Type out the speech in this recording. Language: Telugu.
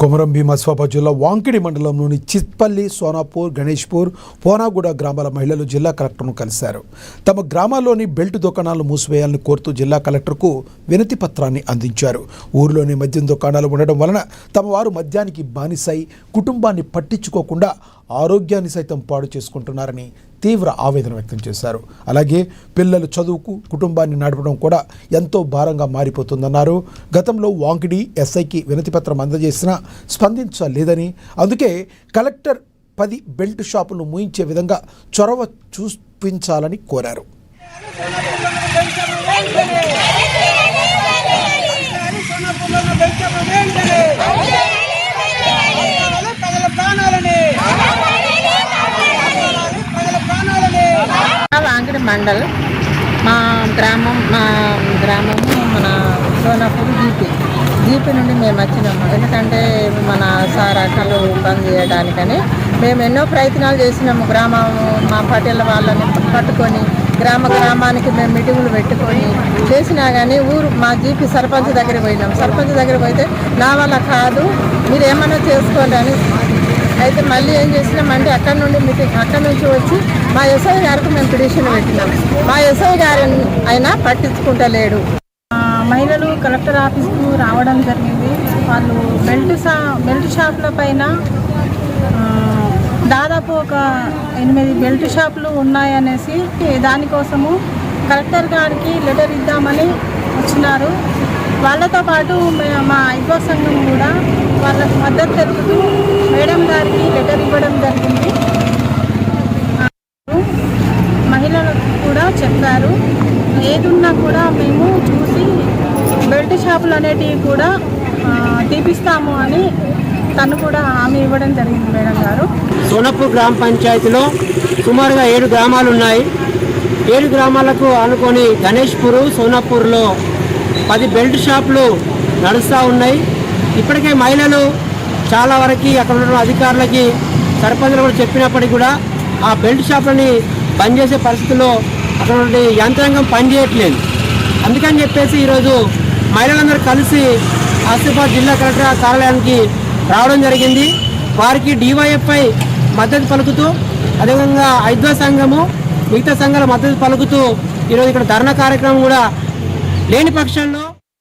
కొమరం భీం ఆసిఫాబాద్ జిల్లా వాంకిడి మండలంలోని చిత్పల్లి, సోనాపూర్, గణేష్పూర్, పోనాగూడ గ్రామాల మహిళలు జిల్లా కలెక్టర్ను కలిశారు. తమ గ్రామాల్లోని బెల్ట్ దుకాణాలను మూసివేయాలని కోరుతూ జిల్లా కలెక్టర్కు వినతి పత్రాన్ని అందించారు. ఊరిలోని మద్యం దుకాణాలు ఉండడం వలన తమ వారు మద్యానికి బానిసై కుటుంబాన్ని పట్టించుకోకుండా ఆరోగ్యాన్ని సైతం పాడు చేసుకుంటున్నారని తీవ్ర ఆవేదన వ్యక్తం చేశారు. అలాగే పిల్లలు చదువుకు కుటుంబాన్ని నడపడం కూడా ఎంతో భారంగా మారిపోతుందన్నారు. గతంలో వాంకిడి ఎస్ఐకి వినతిపత్రం అందజేసినా స్పందించలేదని, అందుకే కలెక్టర్ 10 బెల్ట్ షాపులను మూయించే విధంగా చొరవ చూపించాలని కోరారు. వాంకిడి మండల్ మా గ్రామము మన సోనాపూర్ జీపీ నుండి మేము వచ్చినాము. ఎందుకంటే మన సార్ అక్కలు బంద్ చేయడానికని మేము ఎన్నో ప్రయత్నాలు చేసినాము. మా పటేళ్ళ వాళ్ళని పట్టుకొని గ్రామానికి మేము మీటింగులు పెట్టుకొని చేసినా కానీ మా జీపీ సర్పంచ్ దగ్గర పోయినాం. సర్పంచ్ దగ్గర పోతే నా వల్ల కాదు, మీరు ఏమన్నా చేసుకోండి అని. అయితే మళ్ళీ ఏం చేసినామంటే అక్కడ నుంచి వచ్చి మా ఎస్ఐ గారికి మేము పిటిషన్ పెట్టినాం. మా ఎస్ఐ గారు అయినా పట్టించుకుంటలేడు. మహిళలు కలెక్టర్ ఆఫీస్కు రావడం జరిగింది. వాళ్ళు బెల్ట్ షాపుల పైన దాదాపు ఒక 8 బెల్ట్ షాపులు ఉన్నాయనేసి దానికోసము కలెక్టర్ గారికి లెటర్ ఇద్దామని వచ్చినారు. వాళ్ళతో పాటు మా ఐగో సంఘం కూడా వాళ్ళకు మద్దతు తెలుపుతూ మేడం గారికి లెటర్ ఇవ్వడం జరిగింది. మహిళలకు కూడా చెప్పారు, ఏదున్నా కూడా మేము చూసి బెల్ట్ షాపులు అనేటివి కూడా తీపిస్తాము అని తను కూడా హామీ ఇవ్వడం జరిగింది మేడం గారు. సోనాపూర్ గ్రామ పంచాయతీలో సుమారుగా 7 గ్రామాలు ఉన్నాయి. 7 గ్రామాలకు ఆనుకొని గణేష్పూర్, సోనాపూర్లో 10 బెల్ట్ షాపులు నడుస్తూ ఉన్నాయి. ఇప్పటికే మహిళలు చాలా వరకు అక్కడ ఉన్న అధికారులకి, సర్పంచులు కూడా చెప్పినప్పటికీ కూడా ఆ బెల్ట్ షాపులని బంద్ చేసే పరిస్థితుల్లో అక్కడ ఉన్న యంత్రాంగం పనిచేయట్లేదు. అందుకని చెప్పేసి ఈరోజు మహిళలందరూ కలిసి ఆసిఫాబాద్ జిల్లా కలెక్టర్ కార్యాలయానికి రావడం జరిగింది. వారికి డివైఎఫ్ఐ మద్దతు పలుకుతూ, అదేవిధంగా ఐదో సంఘము, మిగతా సంఘాల మద్దతు పలుకుతూ ఈరోజు ఇక్కడ ధర్నా కార్యక్రమం కూడా లేని పక్షంలో